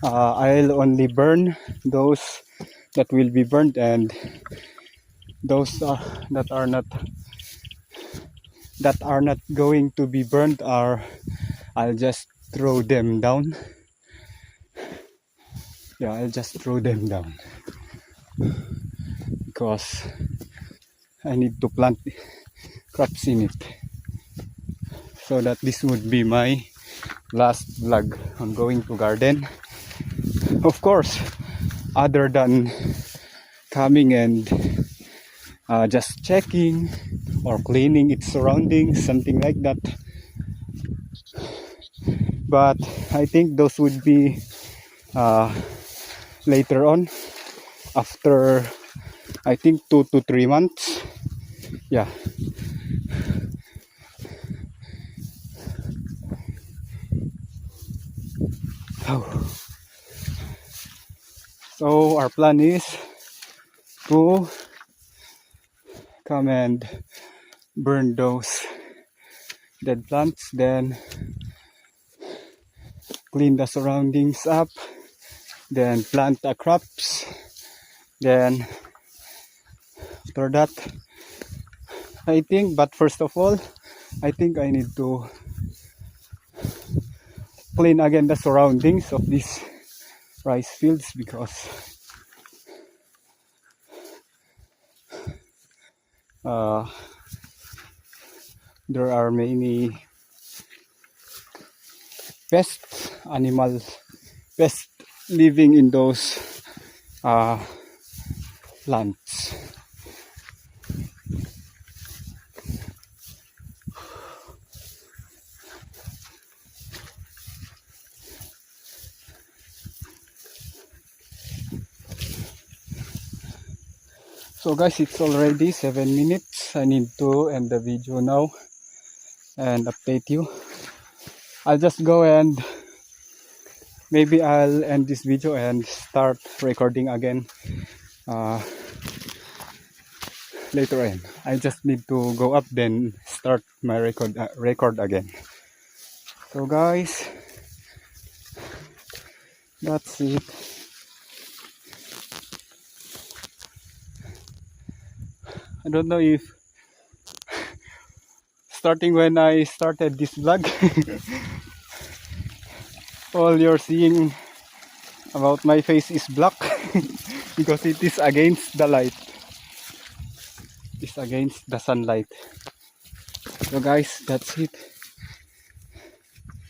I'll only burn those that will be burned, and those that are not going to be burned I'll just throw them down. Yeah, I'll just throw them down because I need to plant crops in it. So that this would be my last vlog on going to garden. Of course, other than coming and just checking or cleaning its surroundings, something like that. But I think those would be later on, after I think 2 to 3 months. Yeah. So our plan is to come and burn those dead plants, then clean the surroundings up, then plant the crops. Then after that, I think, but first of all, I think I need to clean again the surroundings of these rice fields, because there are many pests living in those plants. So guys, it's already 7 minutes. I need to end the video now and update you. I'll just go and maybe I'll end this video and start recording again later on. I just need to go up, then start my record again. So guys, that's it. I don't know if starting when I started this vlog all you're seeing about my face is black because it is against the light. It's against the sunlight. So guys, that's it.